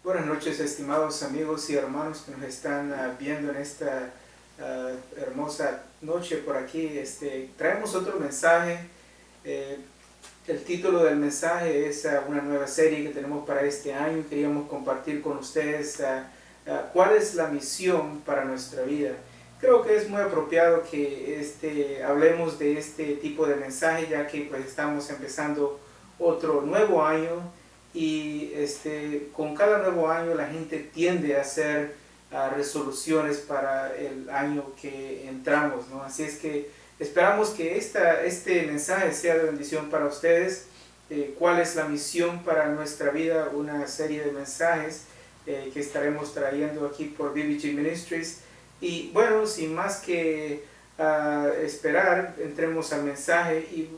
Buenas noches, estimados amigos y hermanos que nos están viendo en esta hermosa noche por aquí. Traemos otro mensaje. El título del mensaje es una nueva serie que tenemos para este año. Queríamos compartir con ustedes cuál es la misión para nuestra vida. Creo que es muy apropiado que hablemos de este tipo de mensaje, ya que pues estamos empezando otro nuevo año. Y con cada nuevo año la gente tiende a hacer resoluciones para el año que entramos, ¿no? Así es que esperamos que este mensaje sea de bendición para ustedes. ¿Cuál es la misión para nuestra vida? Una serie de mensajes que estaremos trayendo aquí por BBG Ministries. Y bueno, sin más que esperar, entremos al mensaje. Y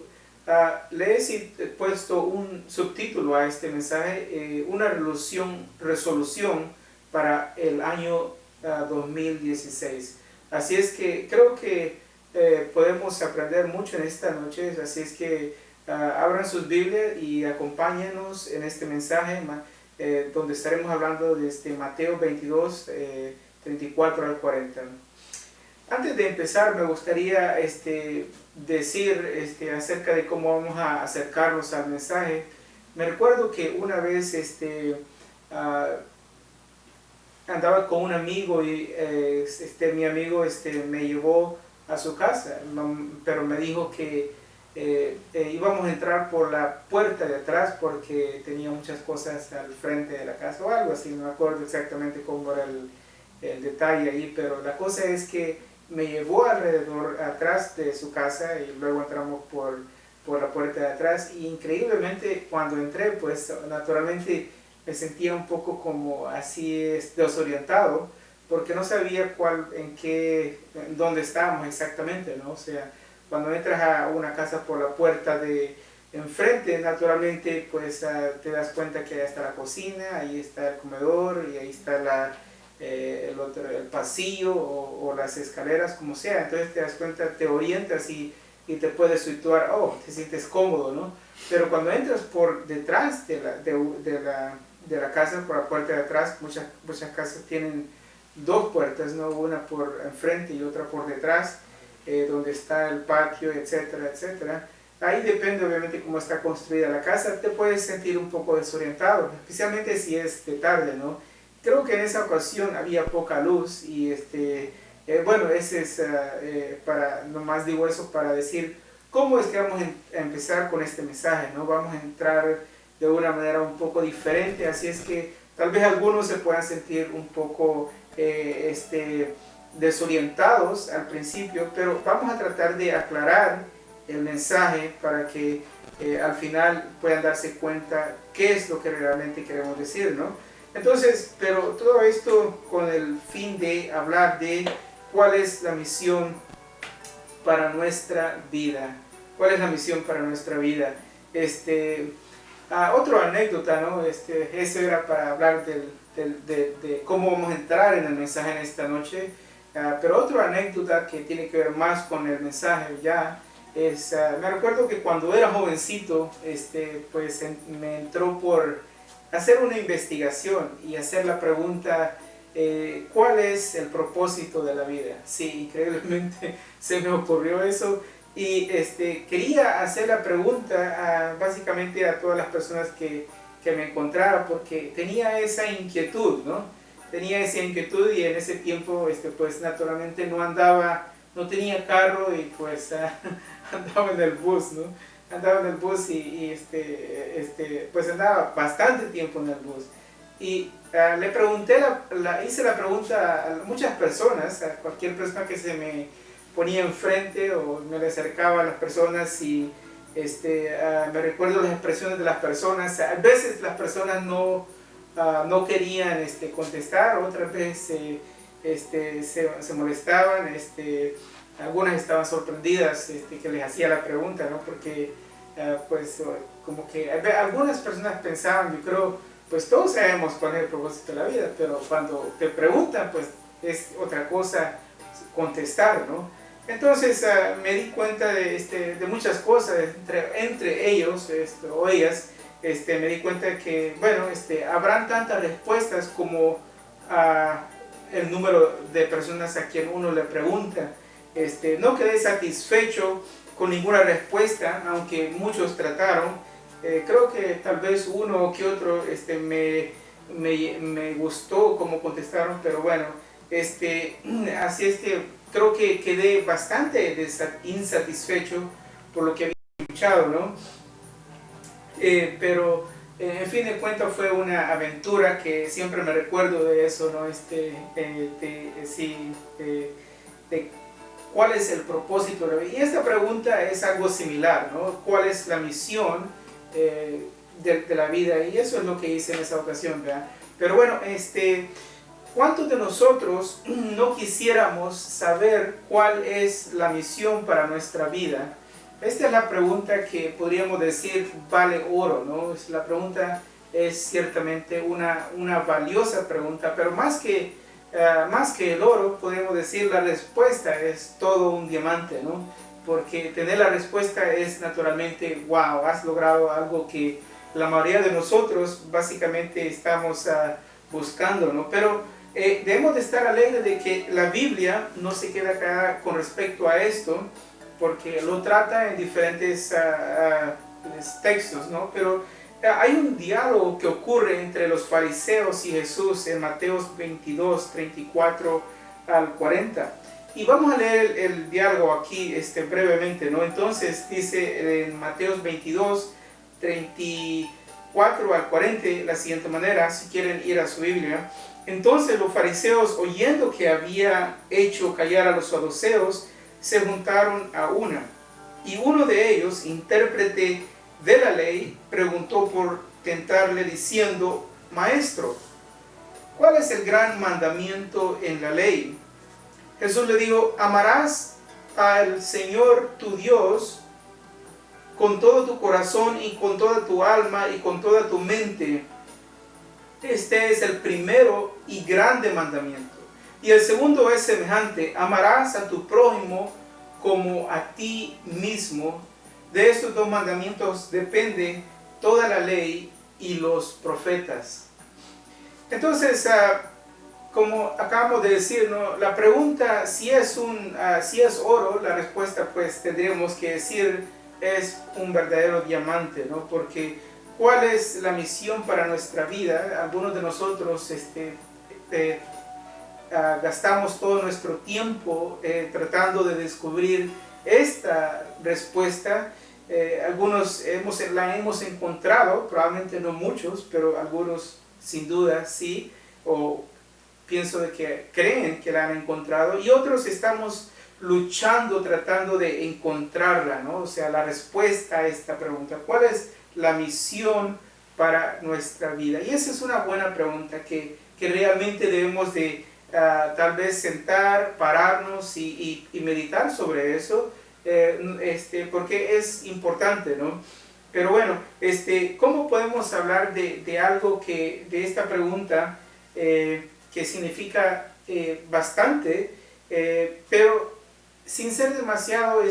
le he puesto un subtítulo a este mensaje, una resolución para el año 2016. Así es que creo que podemos aprender mucho en esta noche, así es que abran sus Biblias y acompáñenos en este mensaje donde estaremos hablando de Mateo 22, 34 al 40. Antes de empezar me gustaría decir acerca de cómo vamos a acercarnos al mensaje. Me recuerdo que una vez andaba con un amigo y mi amigo me llevó a su casa, pero me dijo que íbamos a entrar por la puerta de atrás porque tenía muchas cosas al frente de la casa o algo así. No me acuerdo exactamente cómo era el detalle ahí, pero la cosa es que me llevó alrededor atrás de su casa y luego entramos por la puerta de atrás. Y increíblemente cuando entré, pues naturalmente me sentía un poco como así desorientado, porque no sabía en dónde estábamos exactamente, ¿no? O sea, cuando entras a una casa por la puerta de enfrente, naturalmente pues te das cuenta que ahí está la cocina, ahí está el comedor y ahí está el pasillo o las escaleras, como sea. Entonces te das cuenta, te orientas y te puedes situar, te sientes cómodo, ¿no? Pero cuando entras por detrás de la casa, por la puerta de atrás, muchas casas tienen dos puertas, ¿no? Una por enfrente y otra por detrás, donde está el patio, etcétera, etcétera. Ahí depende obviamente cómo está construida la casa, te puedes sentir un poco desorientado, especialmente si es de tarde, ¿no? Creo que en esa ocasión había poca luz y bueno, ese es nomás digo eso para decir cómo es que vamos a empezar con este mensaje, ¿no? Vamos a entrar de una manera un poco diferente, así es que tal vez algunos se puedan sentir un poco desorientados al principio, pero vamos a tratar de aclarar el mensaje para que al final puedan darse cuenta qué es lo que realmente queremos decir, ¿no? Entonces, pero todo esto con el fin de hablar de cuál es la misión para nuestra vida. ¿Cuál es la misión para nuestra vida? Otra anécdota, ¿no? Eso era para hablar de cómo vamos a entrar en el mensaje en esta noche. Pero otra anécdota que tiene que ver más con el mensaje ya es, me recuerdo que cuando era jovencito, pues me entró por hacer una investigación y hacer la pregunta, ¿cuál es el propósito de la vida? Sí, increíblemente se me ocurrió eso y quería hacer la pregunta básicamente a todas las personas que me encontrara, porque tenía esa inquietud, ¿no? Tenía esa inquietud y en ese tiempo pues naturalmente no tenía carro y pues andaba en el bus, ¿no? Andaba en el bus y pues andaba bastante tiempo en el bus. Y le pregunté, hice la pregunta a muchas personas, a cualquier persona que se me ponía enfrente o me le acercaba a las personas y me recuerdo las expresiones de las personas. A veces las personas no querían contestar, otras veces se molestaban, algunas estaban sorprendidas que les hacía la pregunta, ¿no? Porque pues como que algunas personas pensaban, yo creo, pues todos sabemos cuál es el propósito de la vida, pero cuando te preguntan, pues es otra cosa contestar, ¿no? Entonces me di cuenta de muchas cosas, entre ellos o ellas, me di cuenta que, bueno, habrán tantas respuestas como el número de personas a quien uno le pregunta. No quedé satisfecho con ninguna respuesta, aunque muchos trataron. Creo que tal vez uno que otro me gustó como contestaron, pero bueno, así es que creo que quedé bastante insatisfecho por lo que había escuchado, ¿no? Pero en fin de cuentas fue una aventura que siempre me recuerdo de eso, ¿no? De cuál es el propósito de la vida. Y esta pregunta es algo similar, ¿no? ¿Cuál es la misión de la vida? Y eso es lo que hice en esa ocasión, ¿verdad? Pero bueno, ¿cuántos de nosotros no quisiéramos saber cuál es la misión para nuestra vida? Esta es la pregunta que podríamos decir vale oro, ¿no? La pregunta es ciertamente una valiosa pregunta, pero más que el oro, podemos decir la respuesta es todo un diamante, ¿no? Porque tener la respuesta es naturalmente, wow, has logrado algo que la mayoría de nosotros básicamente estamos buscando, ¿no? Pero debemos de estar alegres de que la Biblia no se queda acá con respecto a esto, porque lo trata en diferentes textos, ¿no? Pero hay un diálogo que ocurre entre los fariseos y Jesús en Mateo 22, 34 al 40. Y vamos a leer el diálogo aquí brevemente, ¿no? Entonces dice en Mateo 22, 34 al 40, la siguiente manera, si quieren ir a su Biblia. Entonces los fariseos, oyendo que había hecho callar a los saduceos, se juntaron a una. Y uno de ellos, intérprete de la ley, preguntó por tentarle diciendo: Maestro, ¿cuál es el gran mandamiento en la ley? Jesús le dijo: amarás al Señor tu Dios con todo tu corazón y con toda tu alma y con toda tu mente. Este es el primero y grande mandamiento. Y el segundo es semejante: amarás a tu prójimo como a ti mismo. De estos dos mandamientos depende toda la ley y los profetas. Entonces, como acabamos de decir, ¿no? La pregunta si es oro, la respuesta pues tendríamos que decir es un verdadero diamante, ¿no? Porque ¿cuál es la misión para nuestra vida? Algunos de nosotros gastamos todo nuestro tiempo tratando de descubrir esta respuesta. Algunos la hemos encontrado, probablemente no muchos, pero algunos sin duda sí, o pienso de que creen que la han encontrado, y otros estamos luchando, tratando de encontrarla, ¿no? O sea, la respuesta a esta pregunta: ¿cuál es la misión para nuestra vida? Y esa es una buena pregunta que realmente debemos de tal vez sentar, pararnos y meditar sobre eso, porque es importante, ¿no? Pero bueno, ¿cómo podemos hablar de algo de esta pregunta que significa bastante, pero sin ser demasiado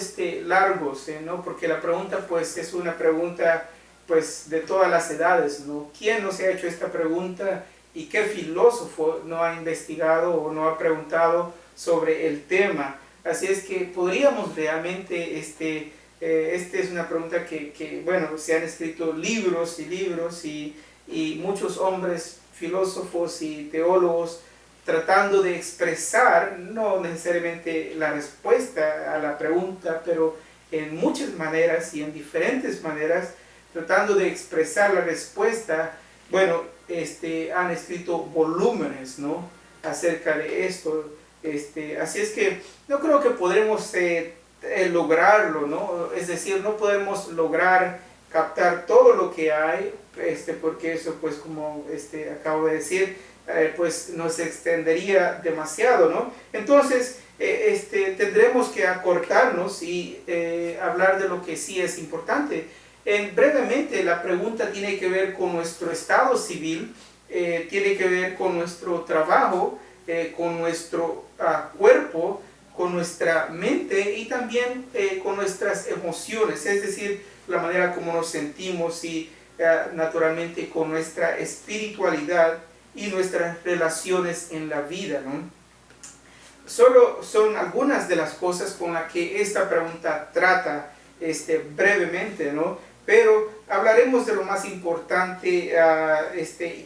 largos, ¿no? Porque la pregunta pues es una pregunta pues de todas las edades, ¿no? ¿Quién nos ha hecho esta pregunta y qué filósofo no ha investigado o no ha preguntado sobre el tema? Así es que podríamos realmente, esta es una pregunta que, bueno, se han escrito libros y libros y muchos hombres, filósofos y teólogos, tratando de expresar, no necesariamente la respuesta a la pregunta, pero en muchas maneras y en diferentes maneras, tratando de expresar la respuesta. Bueno, han escrito volúmenes, ¿no?, acerca de esto. Así es que no creo que podremos lograrlo, ¿no? Es decir, no podemos lograr captar todo lo que hay, porque eso, pues, como acabo de decir, pues nos extendería demasiado, ¿no? Entonces, tendremos que acortarnos y hablar de lo que sí es importante. Brevemente, la pregunta tiene que ver con nuestro estado civil, tiene que ver con nuestro trabajo, con nuestro cuerpo, con nuestra mente y también con nuestras emociones, es decir, la manera como nos sentimos. Y naturalmente con nuestra espiritualidad y nuestras relaciones en la vida, ¿no? Solo son algunas de las cosas con las que esta pregunta trata brevemente, ¿no? Pero hablaremos de lo más importante,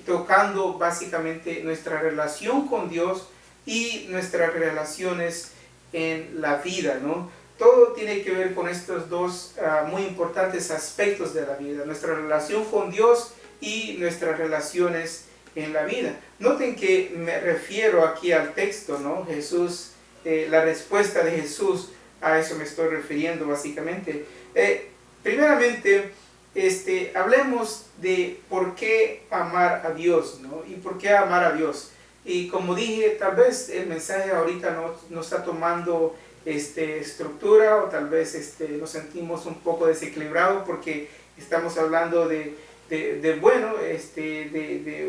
tocando básicamente nuestra relación con Dios y nuestras relaciones en la vida, ¿no? Todo tiene que ver con estos dos muy importantes aspectos de la vida, nuestra relación con Dios y nuestras relaciones en la vida. Noten que me refiero aquí al texto, ¿no? Jesús, la respuesta de Jesús, a eso me estoy refiriendo básicamente. Primeramente, hablemos de por qué amar a Dios, ¿no? Y por qué amar a Dios. Y como dije, tal vez el mensaje ahorita no está tomando estructura, o tal vez nos sentimos un poco desequilibrados porque estamos hablando de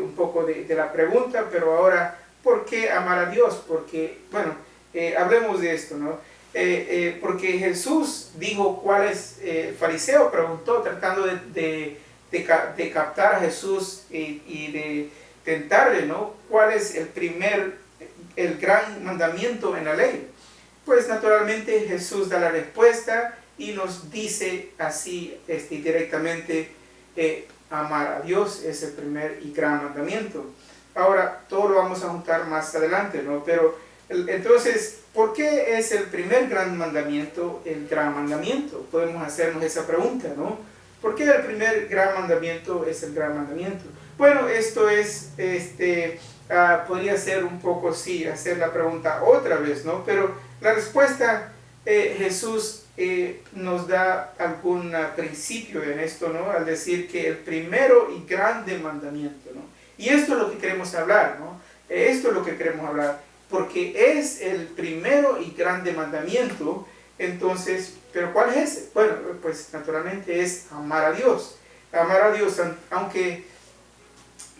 un poco de la pregunta, pero ahora, ¿por qué amar a Dios? Porque, bueno, hablemos de esto, ¿no? Porque Jesús dijo cuál es, el fariseo preguntó tratando de captar a Jesús y de tentarle, ¿no? ¿Cuál es el gran mandamiento en la ley? Pues naturalmente Jesús da la respuesta y nos dice así directamente, amar a Dios es el primer y gran mandamiento. Ahora, todo lo vamos a juntar más adelante, ¿no? Pero entonces, ¿por qué es el primer gran mandamiento el gran mandamiento? Podemos hacernos esa pregunta, ¿no? ¿Por qué el primer gran mandamiento es el gran mandamiento? Bueno, esto es, podría ser un poco, sí, hacer la pregunta otra vez, ¿no? Pero la respuesta, Jesús nos da algún principio en esto, ¿no? Al decir que el primero y grande mandamiento, ¿no? Y esto es lo que queremos hablar, ¿no? Esto es lo que queremos hablar, porque es el primero y grande mandamiento. Entonces, ¿pero cuál es ese? Bueno, pues naturalmente es amar a Dios. Amar a Dios, aunque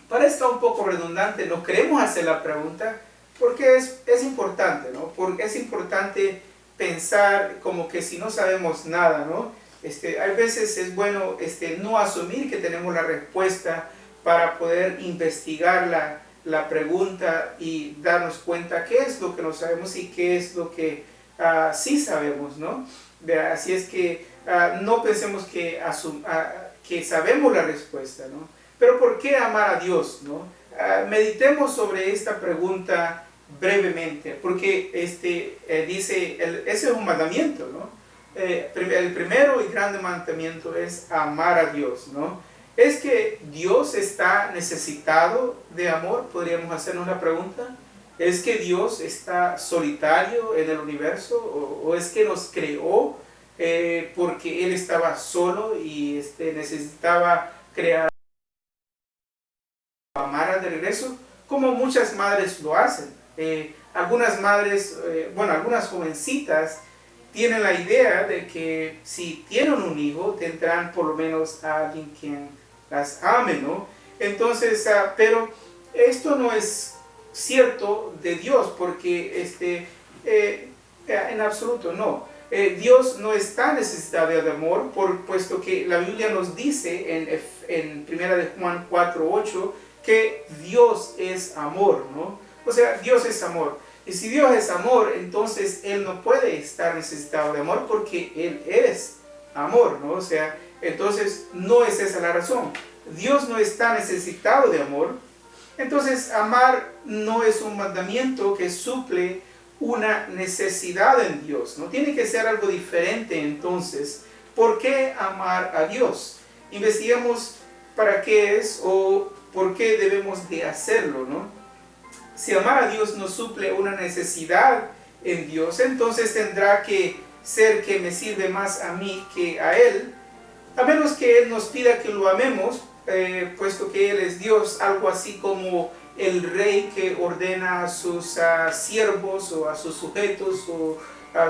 parezca un poco redundante, no queremos hacer la pregunta porque es importante, ¿no? Porque es importante pensar como que si no sabemos nada, ¿no? Hay veces es bueno no asumir que tenemos la respuesta para poder investigar la pregunta y darnos cuenta qué es lo que no sabemos y qué es lo que sí sabemos, ¿no? Así es que no pensemos que sabemos la respuesta, ¿no? Pero ¿por qué amar a Dios, no? Meditemos sobre esta pregunta brevemente, porque dice, ese es un mandamiento, ¿no? El primero y grande mandamiento es amar a Dios, ¿no? ¿Es que Dios está necesitado de amor? Podríamos hacernos la pregunta. ¿Es que Dios está solitario en el universo? ¿O es que nos creó porque Él estaba solo y necesitaba crear, amar de regreso? Como muchas madres lo hacen. Algunas madres, algunas jovencitas tienen la idea de que si tienen un hijo tendrán por lo menos a alguien quien las ame, ¿no? Entonces, pero esto no es cierto de Dios, porque en absoluto no. Dios no está necesitado de amor, puesto que la Biblia nos dice en 1 de Juan 4:8 que Dios es amor, ¿no? O sea, Dios es amor. Y si Dios es amor, entonces Él no puede estar necesitado de amor porque Él es amor, ¿no? O sea, entonces no es esa la razón. Dios no está necesitado de amor. Entonces amar no es un mandamiento que suple una necesidad en Dios, ¿no? Tiene que ser algo diferente. Entonces, ¿por qué amar a Dios? Investiguemos para qué es o por qué debemos de hacerlo, ¿no? Si amar a Dios no suple una necesidad en Dios, entonces tendrá que ser que me sirve más a mí que a Él, a menos que Él nos pida que lo amemos, puesto que Él es Dios, algo así como el rey que ordena a sus siervos o a sus sujetos o a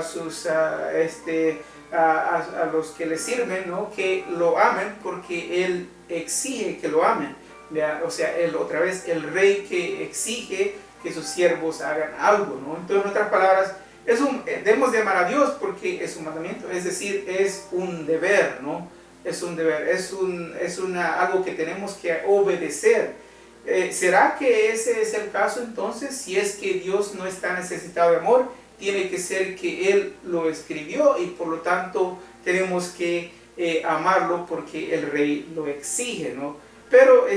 los que le sirven, ¿no? Que lo amen porque Él exige que lo amen. O sea, otra vez, el rey que exige que sus siervos hagan algo, ¿no? Entonces, en otras palabras, debemos de amar a Dios porque es un mandamiento, es decir, es un deber, ¿no? es un deber, algo que tenemos que obedecer. ¿Será que ese es el caso entonces? Si es que Dios no está necesitado de amor, tiene que ser que Él lo escribió y por lo tanto tenemos que amarlo porque el rey lo exige, ¿no? Pero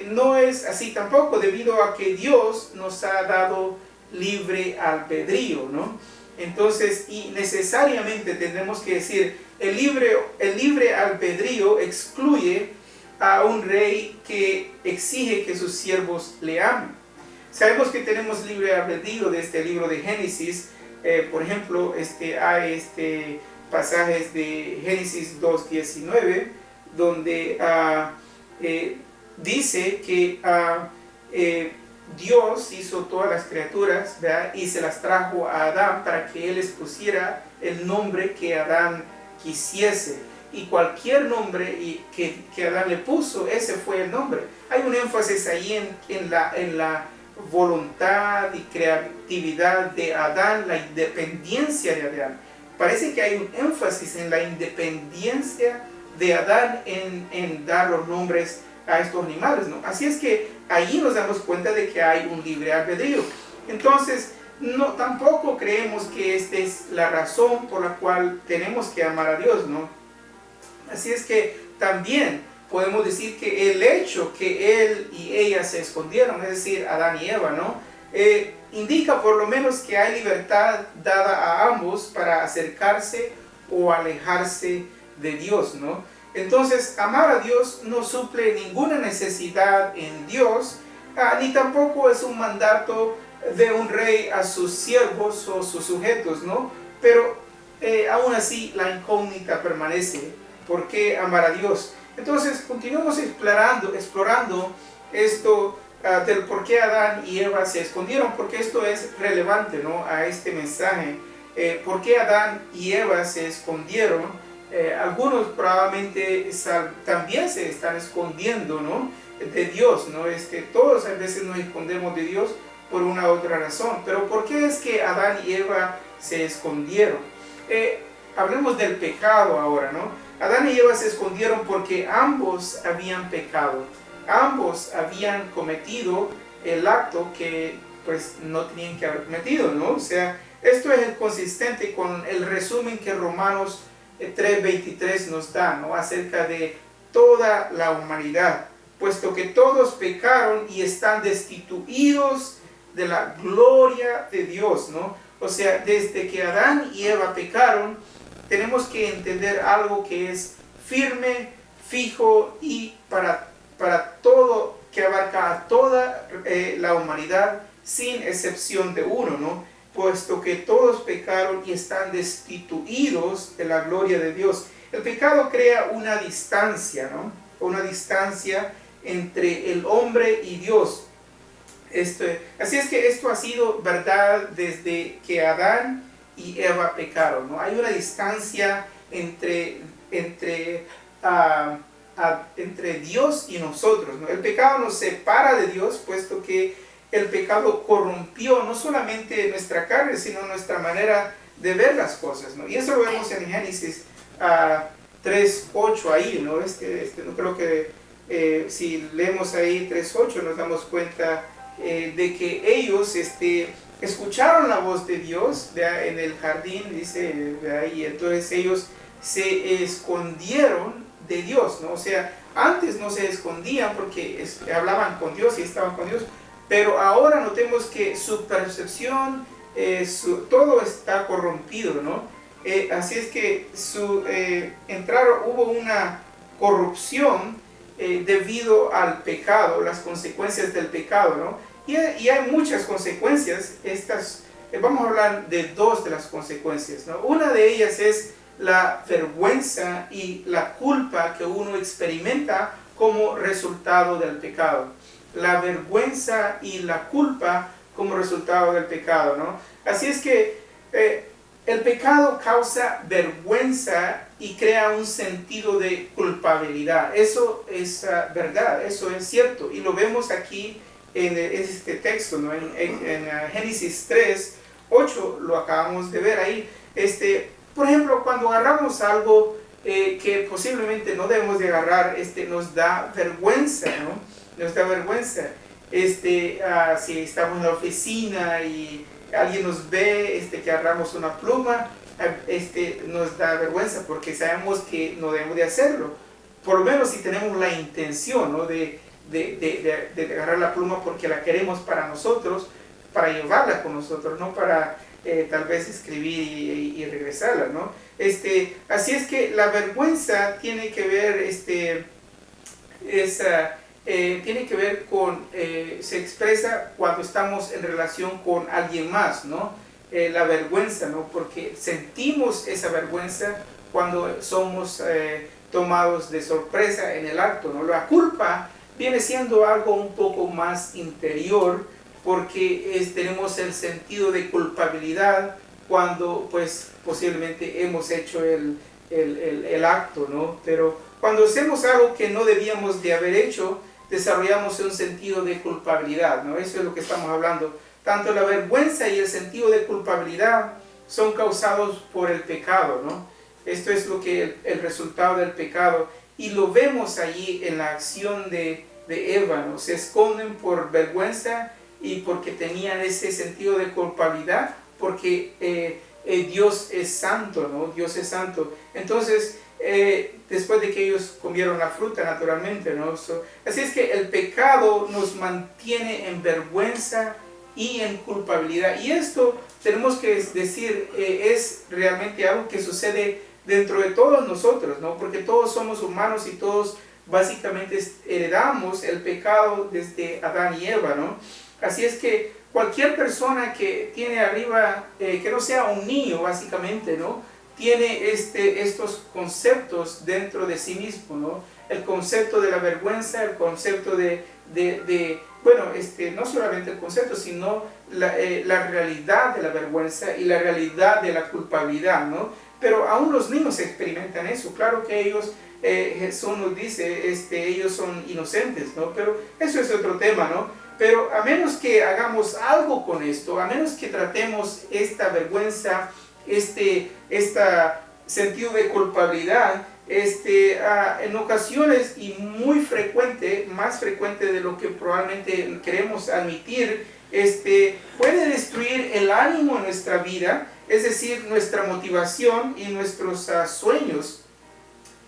no es así tampoco, debido a que Dios nos ha dado libre albedrío, ¿no? Entonces, y necesariamente tendremos que decir, el libre albedrío excluye a un rey que exige que sus siervos le amen. Sabemos que tenemos libre albedrío de este libro de Génesis. Por ejemplo, hay pasajes de Génesis 2:19 donde dice que Dios hizo todas las criaturas, ¿verdad? Y se las trajo a Adán para que él les pusiera el nombre que Adán quisiese. Y cualquier nombre que Adán le puso, ese fue el nombre. Hay un énfasis ahí en la voluntad y creatividad de Adán, la independencia de Adán. Parece que hay un énfasis en la independencia de Adán en dar los nombres a estos animales, ¿no? Así es que allí nos damos cuenta de que hay un libre albedrío. Entonces, tampoco creemos que esta es la razón por la cual tenemos que amar a Dios, ¿no? Así es que también podemos decir que el hecho que él y ella se escondieron, es decir, Adán y Eva, ¿no? Indica por lo menos que hay libertad dada a ambos para acercarse o alejarse de Dios, ¿no? Entonces, amar a Dios no suple ninguna necesidad en Dios, ni tampoco es un mandato de un rey a sus siervos o sus sujetos, ¿no? Pero aún así la incógnita permanece. ¿Por qué amar a Dios? Entonces, continuamos explorando esto del por qué Adán y Eva se escondieron, porque esto es relevante, ¿no? A este mensaje. ¿Por qué Adán y Eva se escondieron? Algunos probablemente también se están escondiendo, ¿no? De Dios, ¿no? Todos a veces nos escondemos de Dios por una u otra razón. Pero ¿por qué es que Adán y Eva se escondieron? Hablemos del pecado ahora, ¿no? Adán y Eva se escondieron porque ambos habían pecado. Ambos habían cometido el acto que pues no tenían que haber cometido, ¿no? O sea, esto es consistente con el resumen que Romanos 3:23 nos da, ¿no? Acerca de toda la humanidad, puesto que todos pecaron y están destituidos de la gloria de Dios, ¿no? O sea, desde que Adán y Eva pecaron, tenemos que entender algo que es firme, fijo y para todo, que abarca a toda la humanidad sin excepción de uno, ¿no? Puesto que todos pecaron y están destituidos de la gloria de Dios. El pecado crea una distancia, ¿no? Una distancia entre el hombre y Dios. Así es que esto ha sido verdad desde que Adán y Eva pecaron, ¿no? Hay una distancia entre Dios y nosotros, ¿no? El pecado nos separa de Dios, puesto que el pecado corrompió no solamente nuestra carne, sino nuestra manera de ver las cosas, ¿no? Y eso lo vemos en Génesis 3:8 ahí, ¿no? No creo que si leemos ahí 3:8 nos damos cuenta de que ellos escucharon la voz de Dios, ¿vea? En el jardín, dice, ¿vea? Y entonces ellos se escondieron de Dios, ¿no? O sea, antes no se escondían porque hablaban con Dios y estaban con Dios, pero ahora notemos que su percepción, todo está corrompido, ¿no? Así es que hubo una corrupción debido al pecado, las consecuencias del pecado, ¿no? Y hay muchas consecuencias. Vamos a hablar de dos de las consecuencias, ¿no? Una de ellas es la vergüenza y la culpa que uno experimenta como resultado del pecado. La vergüenza y la culpa como resultado del pecado, ¿no? Así es que el pecado causa vergüenza y crea un sentido de culpabilidad. Eso es verdad, eso es cierto. Y lo vemos aquí en este texto, ¿no? En Génesis 3:8 lo acabamos de ver ahí. Por ejemplo, cuando agarramos algo que posiblemente no debemos de agarrar, nos da vergüenza, ¿no? Nos da vergüenza. Si estamos en la oficina y alguien nos ve que agarramos una pluma, nos da vergüenza porque sabemos que no debemos de hacerlo. Por lo menos si tenemos la intención, ¿no? de agarrar la pluma porque la queremos para nosotros, para llevarla con nosotros, no para tal vez escribir y regresarla, ¿no? Así es que la vergüenza tiene que ver, tiene que ver con, se expresa cuando estamos en relación con alguien más, ¿no? La vergüenza, ¿no? Porque sentimos esa vergüenza cuando somos tomados de sorpresa en el acto, ¿no? La culpa viene siendo algo un poco más interior, porque tenemos el sentido de culpabilidad cuando pues posiblemente hemos hecho el acto, ¿no? Pero cuando hacemos algo que no debíamos de haber hecho, desarrollamos un sentido de culpabilidad, ¿no? Eso es lo que estamos hablando. Tanto la vergüenza y el sentido de culpabilidad son causados por el pecado, ¿no? Esto es lo que el resultado del pecado, y lo vemos allí en la acción de Eva, ¿no? Se esconden por vergüenza y porque tenían ese sentido de culpabilidad, porque Dios es santo, ¿no? Dios es santo. Entonces, después de que ellos comieron la fruta, naturalmente, ¿no? Así es que el pecado nos mantiene en vergüenza y en culpabilidad. Y esto, tenemos que decir, es realmente algo que sucede dentro de todos nosotros, ¿no? Porque todos somos humanos y todos básicamente heredamos el pecado desde Adán y Eva, ¿no? Así es que cualquier persona que tiene arriba, que no sea un niño básicamente, ¿no? Tiene estos conceptos dentro de sí mismo, ¿no? El concepto de la vergüenza, el concepto bueno, no solamente el concepto, sino la realidad de la vergüenza y la realidad de la culpabilidad, ¿no? Pero aún los niños experimentan eso. Claro que ellos, Jesús nos dice, ellos son inocentes, ¿no? Pero eso es otro tema, ¿no? Pero a menos que hagamos algo con esto, a menos que tratemos esta vergüenza, este sentido de culpabilidad, en ocasiones y muy frecuente, más frecuente de lo que probablemente queremos admitir, puede destruir el ánimo en nuestra vida, es decir, nuestra motivación y nuestros sueños.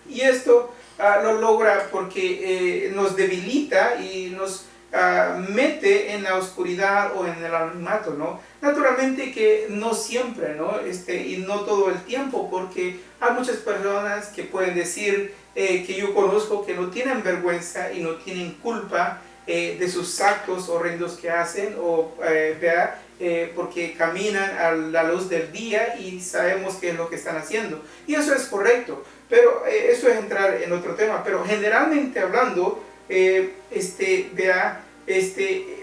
Y esto lo logra porque nos debilita y nos mete en la oscuridad o en el anonimato, ¿no? Naturalmente que no siempre, ¿no? Y no todo el tiempo, porque hay muchas personas que pueden decir, que yo conozco, que no tienen vergüenza y no tienen culpa de sus actos horrendos que hacen, o porque caminan a la luz del día y sabemos qué es lo que están haciendo. Y eso es correcto, pero eso es entrar en otro tema. Pero generalmente hablando,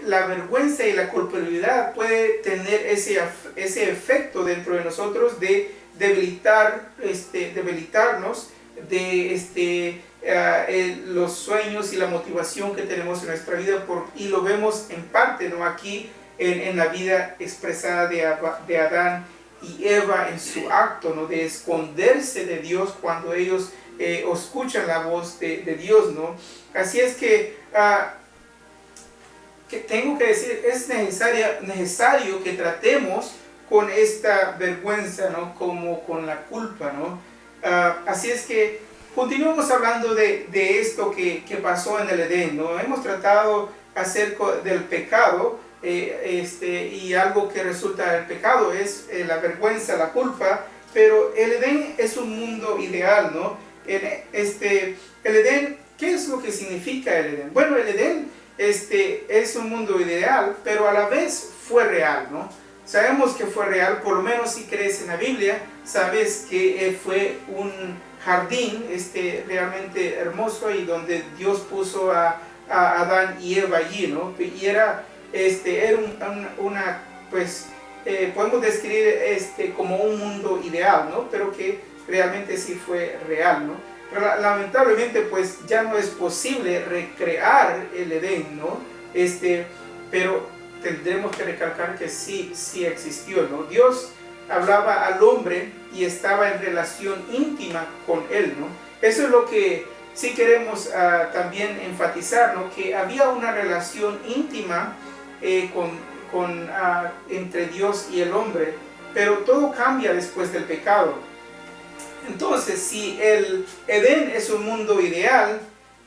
la vergüenza y la culpabilidad puede tener ese efecto dentro de nosotros de debilitarnos de los sueños y la motivación que tenemos en nuestra vida, y lo vemos en parte, ¿no? Aquí en la vida expresada de Adán y Eva en su acto, ¿no? De esconderse de Dios cuando ellos escuchan la voz de Dios, ¿no? Así es que tengo que decir, es necesario que tratemos con esta vergüenza, ¿no? Como con la culpa, ¿no? Así es que continuamos hablando de esto que pasó en el Edén, ¿no? Hemos tratado acerca del pecado, y algo que resulta del pecado es la vergüenza, la culpa, pero el Edén es un mundo ideal, ¿no? El Edén, ¿qué es lo que significa el Edén? Bueno, el Edén es un mundo ideal, pero a la vez fue real, ¿no? Sabemos que fue real, por lo menos si crees en la Biblia, sabes que fue un jardín realmente hermoso, y donde Dios puso a Adán y Eva allí, ¿no? Y era pues, podemos describir como un mundo ideal, ¿no? Pero que realmente sí fue real, ¿no? Pero lamentablemente pues ya no es posible recrear el Edén, ¿no? Pero tendremos que recalcar que sí existió, ¿no? Dios hablaba al hombre y estaba en relación íntima con él, ¿no? Eso es lo que sí queremos también enfatizar, ¿no? Que había una relación íntima entre Dios y el hombre, pero todo cambia después del pecado. Entonces, si el Edén es un mundo ideal,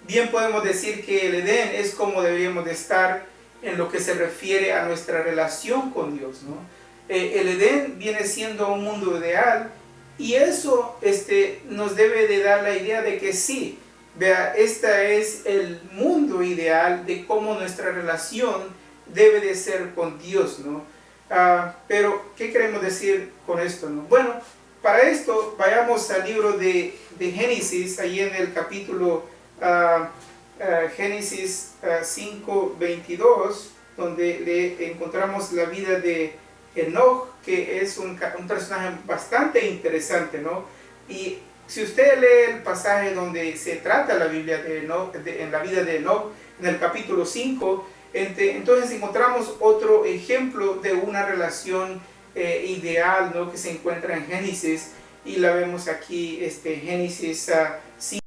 bien podemos decir que el Edén es como deberíamos de estar en lo que se refiere a nuestra relación con Dios, ¿no? El Edén viene siendo un mundo ideal y eso nos debe de dar la idea de que sí, vea, este es el mundo ideal de cómo nuestra relación debe de ser con Dios, ¿no? Pero, ¿qué queremos decir con esto, no? Bueno, para esto vayamos al libro de Génesis, ahí en el capítulo Génesis 5:22, donde encontramos la vida de Enoch, que es un personaje bastante interesante, ¿no? Y si usted lee el pasaje donde se trata la Biblia de Enoch, en la vida de Enoch, en el capítulo 5, entonces encontramos otro ejemplo de una relación ideal, ¿no? Que se encuentra en Génesis, y la vemos aquí, Génesis 5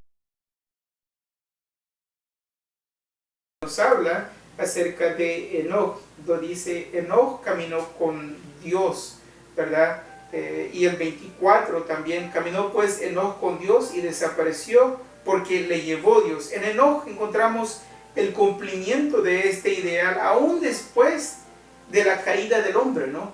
nos habla acerca de Enoch, donde dice, Enoch caminó con Dios, ¿verdad? Y el 24 también, caminó pues Enoch con Dios y desapareció porque le llevó Dios. En Enoch encontramos el cumplimiento de este ideal aún después de la caída del hombre, ¿no?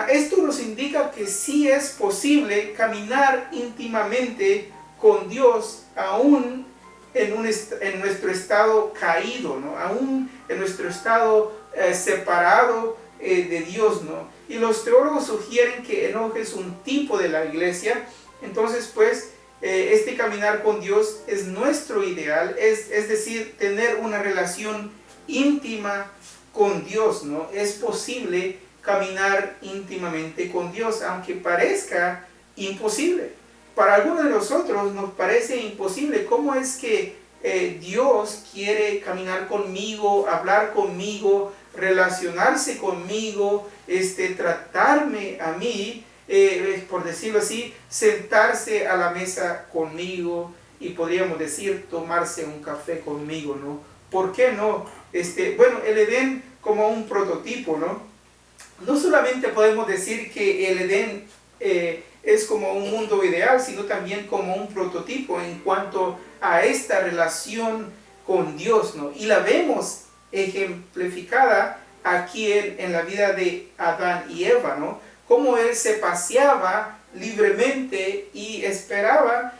Esto nos indica que sí es posible caminar íntimamente con Dios aún en nuestro estado caído, ¿no? Aún en nuestro estado separado de Dios, ¿no? Y los teólogos sugieren que Enoch es un tipo de la iglesia. Entonces, pues, este caminar con Dios es nuestro ideal, es decir, tener una relación íntima con Dios, ¿no? Es posible caminar íntimamente con Dios, aunque parezca imposible. Para algunos de nosotros nos parece imposible. ¿Cómo es que Dios quiere caminar conmigo, hablar conmigo, relacionarse conmigo, tratarme a mí, por decirlo así, sentarse a la mesa conmigo y podríamos decir tomarse un café conmigo, ¿no? ¿Por qué no? Bueno, el Edén como un prototipo, ¿no? No solamente podemos decir que el Edén es como un mundo ideal, sino también como un prototipo en cuanto a esta relación con Dios, ¿no? Y la vemos ejemplificada aquí en la vida de Adán y Eva, ¿no? Cómo él se paseaba libremente y esperaba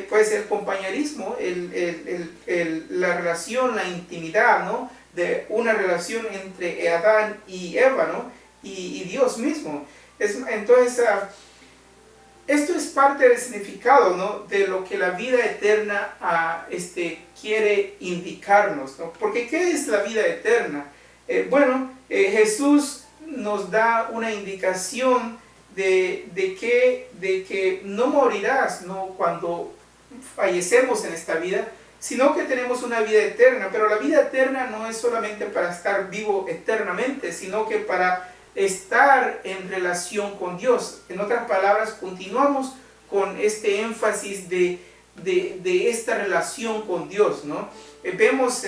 pues el compañerismo, la relación, la intimidad, ¿no? De una relación entre Adán y Eva, ¿no? Y Dios mismo. Entonces, esto es parte del significado, ¿no? De lo que la vida eterna quiere indicarnos, ¿no? Porque ¿qué es la vida eterna? Jesús nos da una indicación de que no morirás, ¿no? Cuando fallecemos en esta vida, sino que tenemos una vida eterna. Pero la vida eterna no es solamente para estar vivo eternamente, sino que para estar en relación con Dios. En otras palabras, continuamos con este énfasis de esta relación con Dios, ¿no? Vemos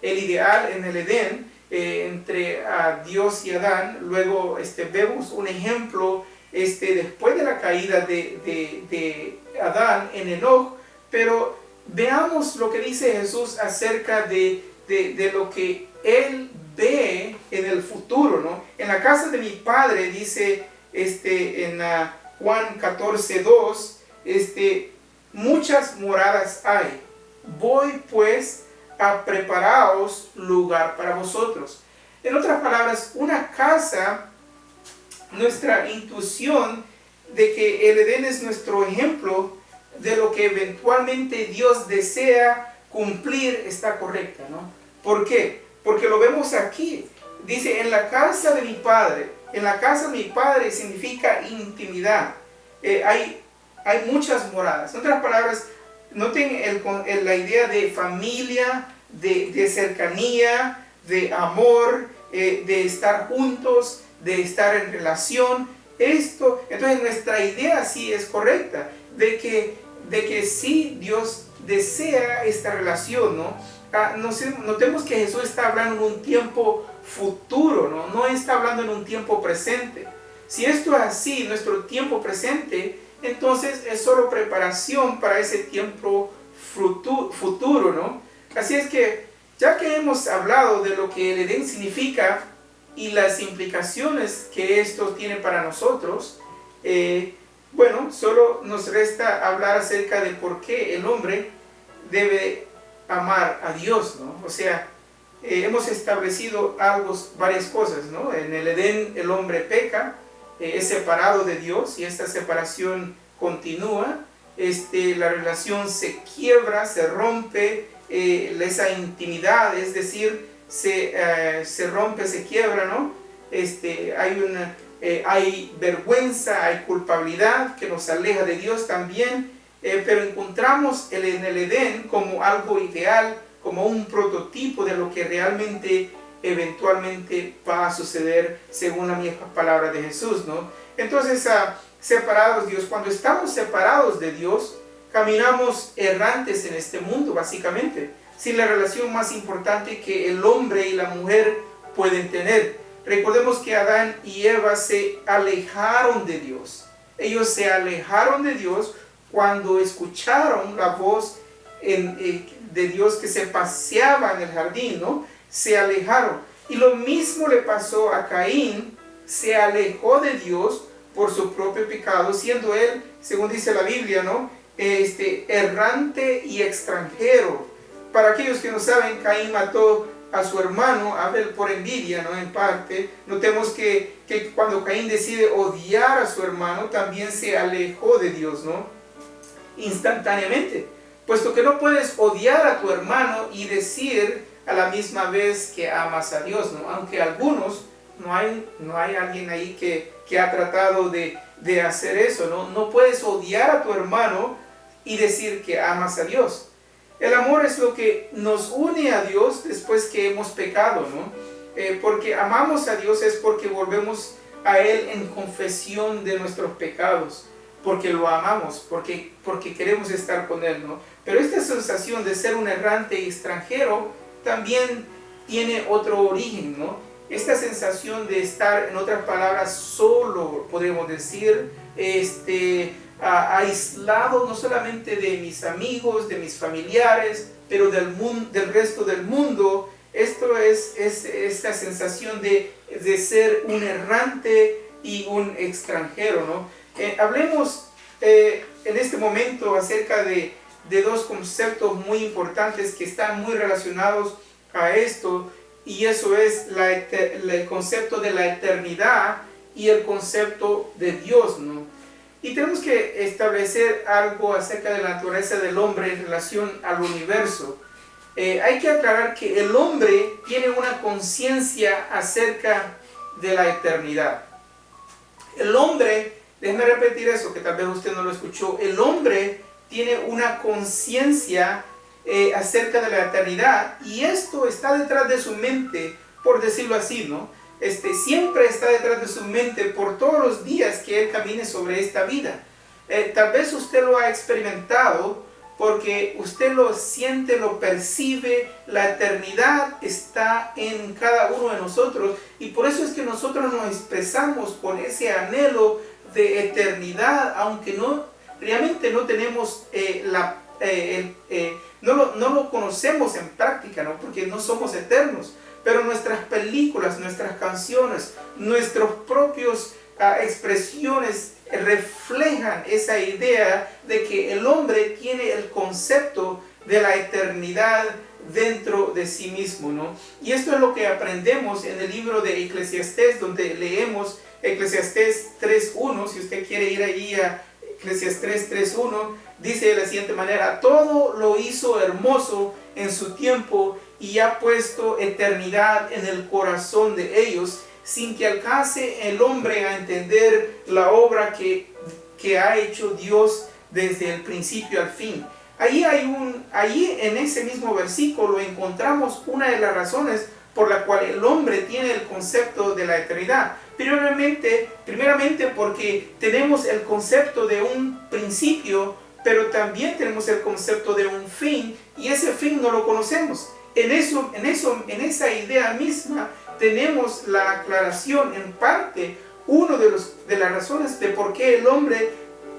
el ideal en el Edén entre Dios y Adán. Luego vemos un ejemplo después de la caída de Adán en Enoch, pero veamos lo que dice Jesús acerca de lo que Él ve en el futuro, ¿no? En la casa de mi Padre, dice en Juan 14:2, muchas moradas hay. Voy pues a preparaos lugar para vosotros. En otras palabras, una casa, nuestra intuición de que el Edén es nuestro ejemplo de lo que eventualmente Dios desea cumplir está correcta, ¿no? ¿Por qué? Porque lo vemos aquí. Dice, en la casa de mi Padre. En la casa de mi Padre significa intimidad. Hay muchas moradas. En otras palabras, noten la idea de familia, de cercanía, de amor, de estar juntos, de estar en relación. Entonces nuestra idea sí es correcta, de que sí Dios desea esta relación, ¿no? Notemos que Jesús está hablando en un tiempo futuro, ¿no? No está hablando en un tiempo presente. Si esto es así, nuestro tiempo presente, entonces es solo preparación para ese tiempo futuro, ¿no? Así es que, ya que hemos hablado de lo que el Edén significa y las implicaciones que esto tiene para nosotros, bueno, solo nos resta hablar acerca de por qué el hombre debe amar a Dios, ¿no? O sea, hemos establecido varias cosas, ¿no? En el Edén el hombre peca, es separado de Dios y esta separación continúa, la relación se quiebra, se rompe, esa intimidad, es decir, se rompe, se quiebra, ¿no? Hay vergüenza, hay culpabilidad que nos aleja de Dios también, pero encontramos en el Edén como algo ideal, como un prototipo de lo que realmente eventualmente va a suceder según la misma palabra de Jesús, ¿no? Entonces, separados de Dios, cuando estamos separados de Dios, caminamos errantes en este mundo, básicamente, sin la relación más importante que el hombre y la mujer pueden tener. Recordemos que Adán y Eva se alejaron de Dios. Ellos se alejaron de Dios cuando escucharon la voz de Dios que se paseaba en el jardín, ¿no? Se alejaron. Y lo mismo le pasó a Caín, se alejó de Dios por su propio pecado, siendo él, según dice la Biblia, ¿no? Errante y extranjero. Para aquellos que no saben, Caín mató a su hermano Abel por envidia, ¿no? En parte, notemos que cuando Caín decide odiar a su hermano, también se alejó de Dios, ¿no? Instantáneamente, puesto que no puedes odiar a tu hermano y decir a la misma vez que amas a Dios, ¿no? Aunque algunos, no hay alguien ahí que ha tratado de hacer eso, ¿no? No puedes odiar a tu hermano y decir que amas a Dios. El amor es lo que nos une a Dios después que hemos pecado, ¿no? Porque amamos a Dios es porque volvemos a Él en confesión de nuestros pecados, porque lo amamos, porque queremos estar con Él, ¿no? Pero esta sensación de ser un errante y extranjero también tiene otro origen, ¿no? Esta sensación de estar, en otras palabras, solo, podemos decir, aislado no solamente de mis amigos, de mis familiares, pero del resto del mundo. Esto es esta sensación de ser un errante y un extranjero, ¿no? Hablemos en este momento acerca de dos conceptos muy importantes que están muy relacionados a esto, y eso es el concepto de la eternidad y el concepto de Dios, ¿no? Y tenemos que establecer algo acerca de la naturaleza del hombre en relación al universo. Hay que aclarar que el hombre tiene una conciencia acerca de la eternidad. El hombre, déjeme repetir eso que tal vez usted no lo escuchó, el hombre tiene una conciencia acerca de la eternidad, y esto está detrás de su mente, por decirlo así, ¿no? Siempre está detrás de su mente por todos los días que él camine sobre esta vida. Tal vez usted lo ha experimentado porque usted lo siente, lo percibe, la eternidad está en cada uno de nosotros, y por eso es que nosotros nos expresamos con ese anhelo de eternidad, aunque realmente no tenemos no lo conocemos en práctica, ¿no? Porque no somos eternos, pero nuestras películas, nuestras canciones, nuestros propios expresiones reflejan esa idea de que el hombre tiene el concepto de la eternidad dentro de sí mismo, ¿no? Y esto es lo que aprendemos en el libro de Eclesiastés, donde leemos Eclesiastés 3.1. Si usted quiere ir allí a Eclesiastés 3.1, dice de la siguiente manera: todo lo hizo hermoso en su tiempo y ha puesto eternidad en el corazón de ellos, sin que alcance el hombre a entender la obra que ha hecho Dios desde el principio al fin. Allí en ese mismo versículo encontramos una de las razones por la cual el hombre tiene el concepto de la eternidad. Primeramente porque tenemos el concepto de un principio, pero también tenemos el concepto de un fin, y ese fin no lo conocemos. En esa idea misma tenemos la aclaración en parte, de las razones de por qué el hombre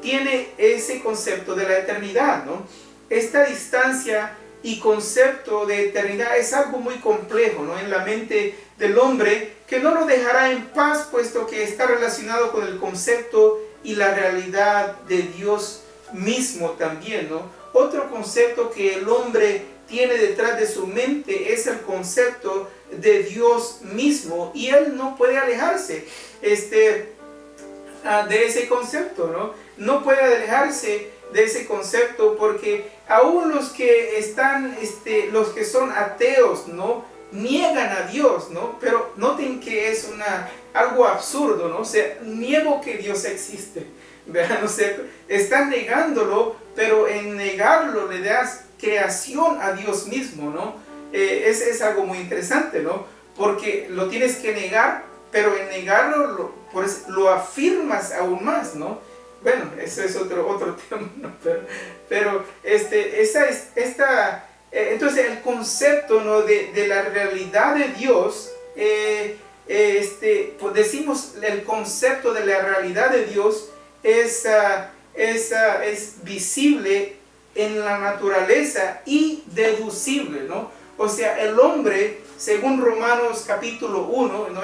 tiene ese concepto de la eternidad, ¿no? Esta distancia y concepto de eternidad es algo muy complejo, ¿no?, en la mente del hombre, que no lo dejará en paz, puesto que está relacionado con el concepto y la realidad de Dios mismo también, ¿no? Otro concepto que el hombre tiene detrás de su mente es el concepto de Dios mismo, y él no puede alejarse de ese concepto, ¿no? No puede alejarse de ese concepto, porque aún los que son ateos, ¿no?, niegan a Dios, ¿no? Pero noten que es algo absurdo, ¿no? O sea, niego que Dios existe, ¿verdad? O sea, están negándolo, pero en negarlo le das creación a Dios mismo, ¿no? Es algo muy interesante, ¿no? Porque lo tienes que negar, pero en negarlo lo afirmas aún más, ¿no? Bueno, eso es otro tema, ¿no? Pero entonces el concepto, ¿no?, de la realidad de Dios, pues decimos, el concepto de la realidad de Dios es visible en la naturaleza y deducible, ¿no? O sea, el hombre, según Romanos capítulo 1, ¿no?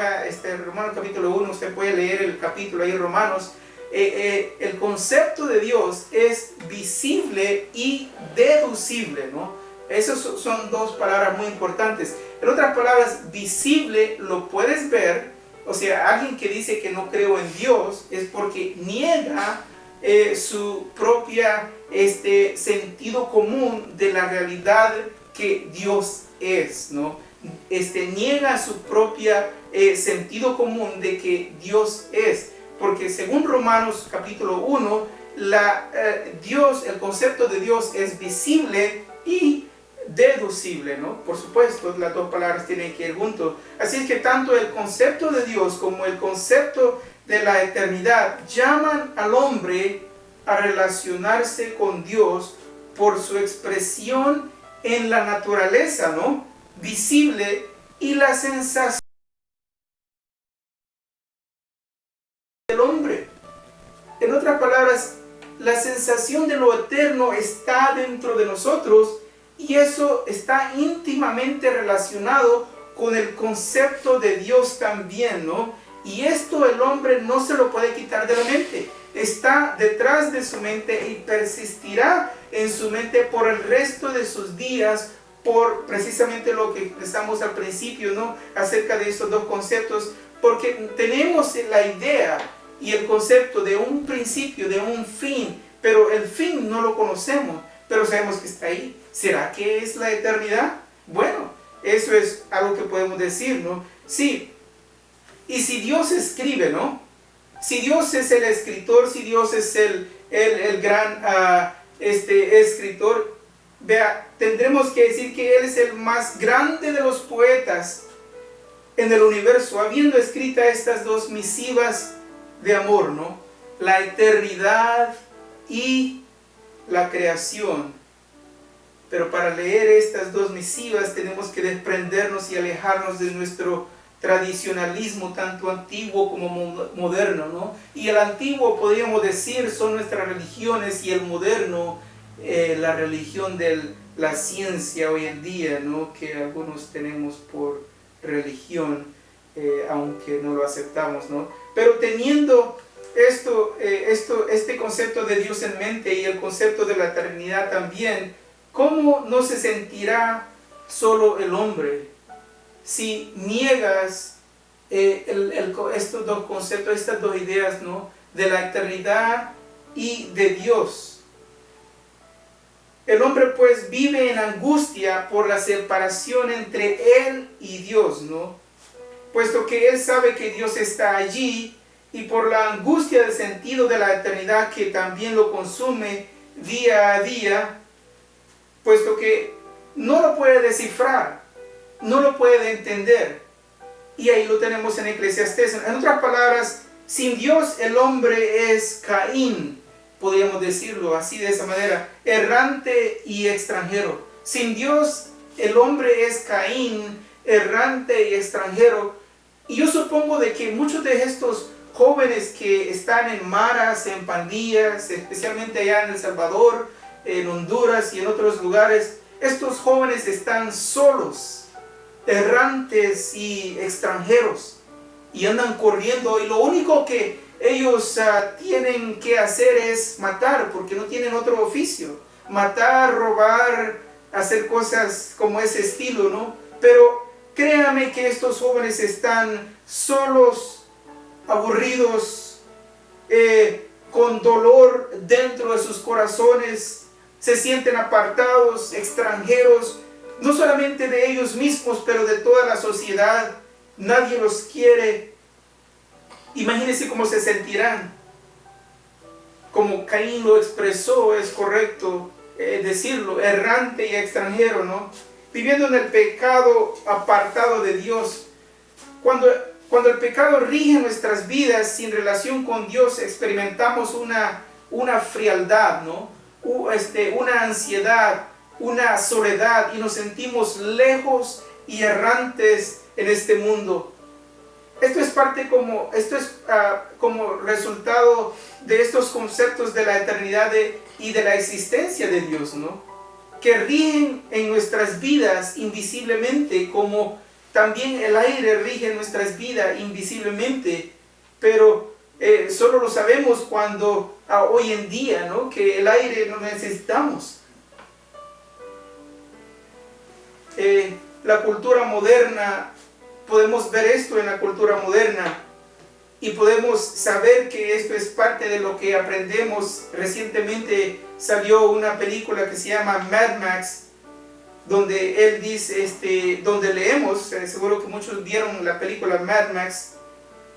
Romanos capítulo 1, usted puede leer el capítulo ahí en Romanos, el concepto de Dios es visible y deducible, ¿no? Esas son dos palabras muy importantes. En otras palabras, visible lo puedes ver. O sea, alguien que dice que no creo en Dios es porque niega su propia sentido común de la realidad que Dios es, ¿no? Niega su propia sentido común de que Dios es, porque según Romanos capítulo 1, el concepto de Dios es visible y deducible, ¿no? Por supuesto, las dos palabras tienen que ir juntos. Así es que tanto el concepto de Dios como el concepto de la eternidad llaman al hombre a relacionarse con Dios por su expresión en la naturaleza, ¿no?, visible, y la sensación del hombre. En otras palabras, la sensación de lo eterno está dentro de nosotros, y eso está íntimamente relacionado con el concepto de Dios también, ¿no? Y esto el hombre no se lo puede quitar de la mente. Está detrás de su mente y persistirá en su mente por el resto de sus días, por precisamente lo que estamos al principio, ¿no?, acerca de estos dos conceptos, porque tenemos la idea y el concepto de un principio, de un fin, pero el fin no lo conocemos, pero sabemos que está ahí. ¿Será que es la eternidad? Bueno, eso es algo que podemos decir, ¿no? Sí. Y si Dios escribe, ¿no? Si Dios es el escritor, si Dios es el gran escritor, vea, tendremos que decir que Él es el más grande de los poetas en el universo, habiendo escrita estas dos misivas de amor, ¿no? La eternidad y la creación. Pero para leer estas dos misivas tenemos que desprendernos y alejarnos de nuestro tradicionalismo, tanto antiguo como moderno, ¿no? Y el antiguo, podríamos decir, son nuestras religiones, y el moderno, la religión de la ciencia hoy en día, ¿no?, que algunos tenemos por religión, aunque no lo aceptamos, ¿no? Pero teniendo este concepto de Dios en mente y el concepto de la eternidad también, ¿cómo no se sentirá solo el hombre si niegas estos dos conceptos, estas dos ideas, ¿no?, de la eternidad y de Dios? El hombre pues vive en angustia por la separación entre él y Dios, ¿no?, puesto que él sabe que Dios está allí, y por la angustia del sentido de la eternidad que también lo consume día a día, puesto que no lo puede descifrar, no lo puede entender. Y ahí lo tenemos en Eclesiastés. En otras palabras, sin Dios el hombre es Caín, podríamos decirlo así de esa manera, errante y extranjero. Sin Dios el hombre es Caín, errante y extranjero. Y yo supongo de que muchos de estos jóvenes que están en maras, en pandillas, especialmente allá en El Salvador, en Honduras y en otros lugares, estos jóvenes están solos, errantes y extranjeros, y andan corriendo, y lo único que ellos tienen que hacer es matar, porque no tienen otro oficio. Matar, robar, hacer cosas como ese estilo, ¿no? Pero créame que estos jóvenes están solos, aburridos, con dolor dentro de sus corazones, se sienten apartados, extranjeros, no solamente de ellos mismos, pero de toda la sociedad. Nadie los quiere. Imagínense cómo se sentirán. Como Caín lo expresó, es correcto decirlo, errante y extranjero, ¿no? Viviendo en el pecado, apartado de Dios. Cuando el pecado rige nuestras vidas sin relación con Dios, experimentamos una frialdad, ¿no? Una ansiedad, una soledad, y nos sentimos lejos y errantes en este mundo. Esto es como resultado de estos conceptos de la eternidad y de la existencia de Dios, ¿no? Que rigen en nuestras vidas invisiblemente, como también el aire rige en nuestras vidas invisiblemente, pero solo lo sabemos cuando hoy en día, ¿no? Que el aire lo necesitamos. La cultura moderna, podemos ver esto en la cultura moderna y podemos saber que esto es parte de lo que aprendemos. Recientemente salió una película que se llama Mad Max, donde él dice, donde leemos, seguro que muchos vieron la película Mad Max,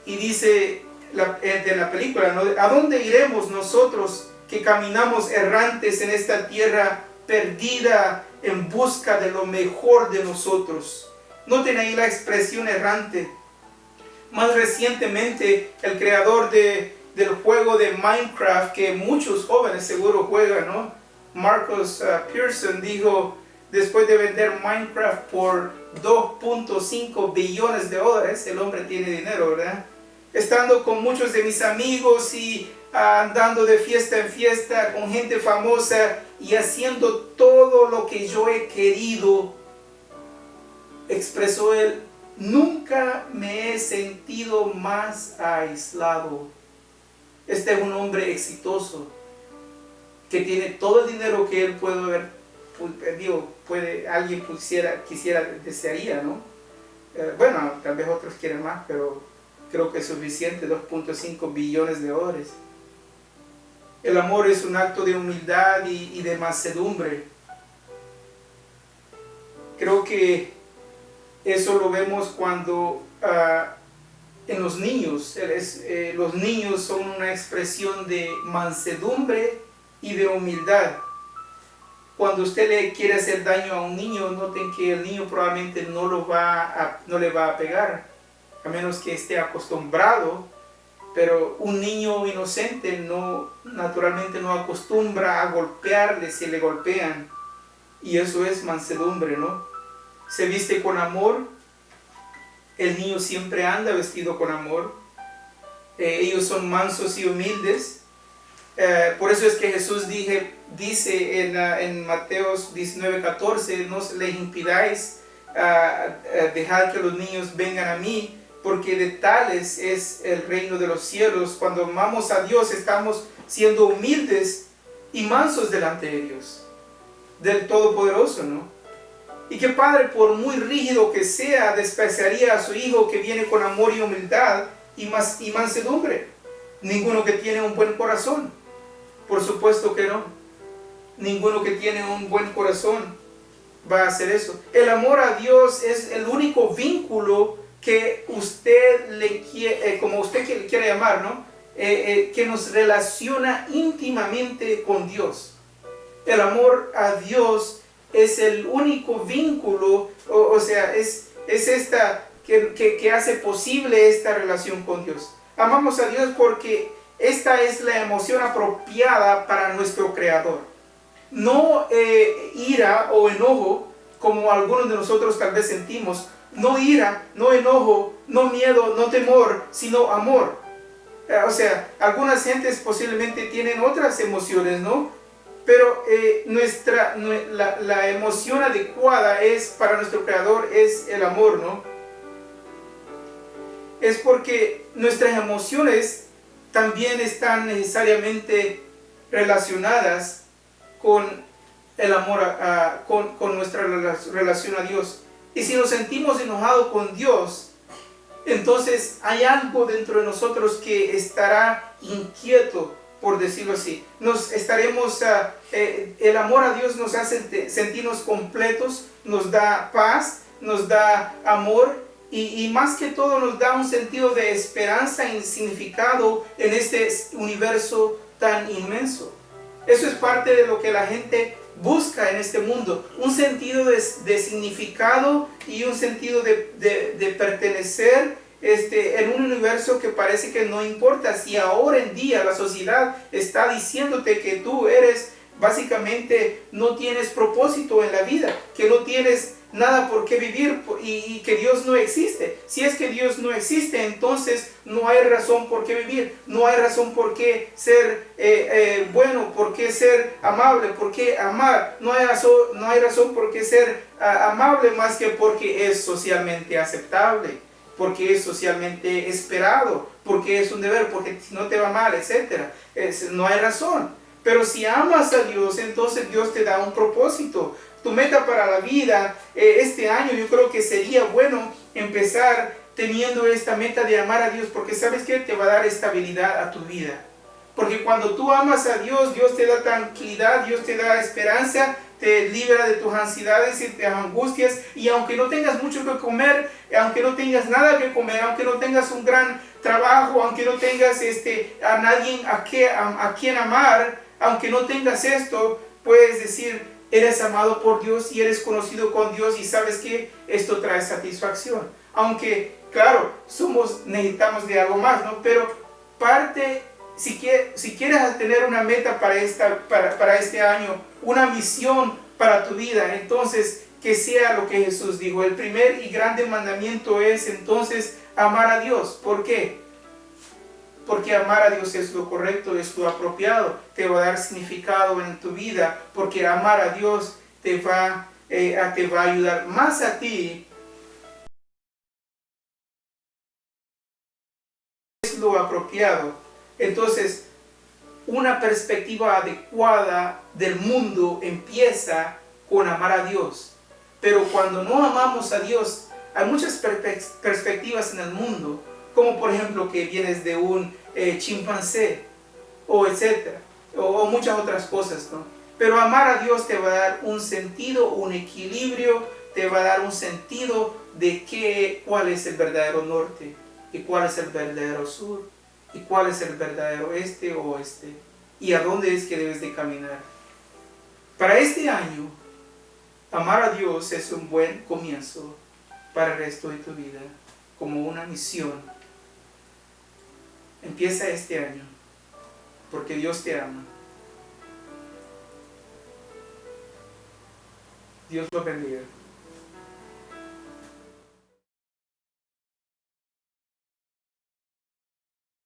y dice de la película, ¿no? ¿A dónde iremos nosotros que caminamos errantes en esta tierra perdida en busca de lo mejor de nosotros? Noten ahí la expresión errante. Más recientemente, el creador del juego de Minecraft, que muchos jóvenes seguro juegan, ¿no? Marcus Pearson dijo, después de vender Minecraft por $2.5 billones, el hombre tiene dinero, ¿verdad? Estando con muchos de mis amigos y andando de fiesta en fiesta con gente famosa y haciendo todo lo que yo he querido, expresó él, nunca me he sentido más aislado. Este es un hombre exitoso que tiene todo el dinero que él puede haber, alguien desearía, ¿no? Bueno, tal vez otros quieren más, pero creo que es suficiente, $2.5 billones. El amor es un acto de humildad y de mansedumbre. Creo que eso lo vemos cuando en los niños, los niños son una expresión de mansedumbre y de humildad. Cuando usted le quiere hacer daño a un niño, noten que el niño probablemente no le va a pegar, a menos que esté acostumbrado. Pero un niño inocente naturalmente no acostumbra a golpearle si le golpean. Y eso es mansedumbre, ¿no? Se viste con amor. El niño siempre anda vestido con amor. Ellos son mansos y humildes. Por eso es que Jesús dice en Mateo 19:14, no les impidáis dejar que los niños vengan a mí, porque de tales es el reino de los cielos. Cuando amamos a Dios, estamos siendo humildes y mansos delante de Dios, del Todopoderoso, ¿no? Y que padre, por muy rígido que sea, despreciaría a su hijo que viene con amor y humildad y mansedumbre. Ninguno que tiene un buen corazón, por supuesto que no. Ninguno que tiene un buen corazón va a hacer eso. El amor a Dios es el único vínculo que usted le quiere, como usted quiere llamar, ¿no? Que nos relaciona íntimamente con Dios. El amor a Dios es el único vínculo, o sea, es esta que hace posible esta relación con Dios. Amamos a Dios porque esta es la emoción apropiada para nuestro Creador. No ira o enojo, como algunos de nosotros tal vez sentimos. No ira, no enojo, no miedo, no temor, sino amor. O sea, algunas gentes posiblemente tienen otras emociones, ¿no? Pero la emoción adecuada es para nuestro Creador es el amor, ¿no? Es porque nuestras emociones también están necesariamente relacionadas con el amor, con nuestra relación a Dios. Y si nos sentimos enojados con Dios, entonces hay algo dentro de nosotros que estará inquieto, por decirlo así. El amor a Dios nos hace sentirnos completos, nos da paz, nos da amor y más que todo nos da un sentido de esperanza y significado en este universo tan inmenso. Eso es parte de lo que la gente busca en este mundo, un sentido de significado y un sentido de pertenecer en un universo que parece que no importa. Si ahora en día la sociedad está diciéndote que tú eres, básicamente no tienes propósito en la vida, que no tienes nada por qué vivir y que Dios no existe. Si es que Dios no existe, entonces no hay razón por qué vivir, no hay razón por qué ser bueno, por qué ser amable, por qué amar, no hay razón por qué ser amable más que porque es socialmente aceptable, porque es socialmente esperado, porque es un deber, porque si no te va mal, etc. No hay razón. Pero si amas a Dios, entonces Dios te da un propósito. Tu meta para la vida, este año yo creo que sería bueno empezar teniendo esta meta de amar a Dios, porque sabes que te va a dar estabilidad a tu vida. Porque cuando tú amas a Dios, Dios te da tranquilidad, Dios te da esperanza, te libra de tus ansiedades y tus angustias, y aunque no tengas mucho que comer, aunque no tengas nada que comer, aunque no tengas un gran trabajo, aunque no tengas a nadie a quien amar, aunque no tengas esto, puedes decir, eres amado por Dios y eres conocido con Dios y sabes que esto trae satisfacción. Aunque, claro, necesitamos de algo más, ¿no? Pero si quieres tener una meta para este año, una misión para tu vida, entonces que sea lo que Jesús dijo. El primer y grande mandamiento es entonces amar a Dios. ¿Por qué? Porque amar a Dios es lo correcto, es lo apropiado, te va a dar significado en tu vida, porque amar a Dios te va a ayudar más a ti. Es lo apropiado. Entonces, una perspectiva adecuada del mundo empieza con amar a Dios. Pero cuando no amamos a Dios, hay muchas perspectivas en el mundo, como por ejemplo que vienes de un chimpancé, o etcétera, o muchas otras cosas, ¿no? Pero amar a Dios te va a dar un sentido, un equilibrio, te va a dar un sentido de cuál es el verdadero norte, y cuál es el verdadero sur, y cuál es el verdadero este o oeste, y a dónde es que debes de caminar. Para este año, amar a Dios es un buen comienzo para el resto de tu vida, como una misión. Empieza este año, porque Dios te ama. Dios lo bendiga.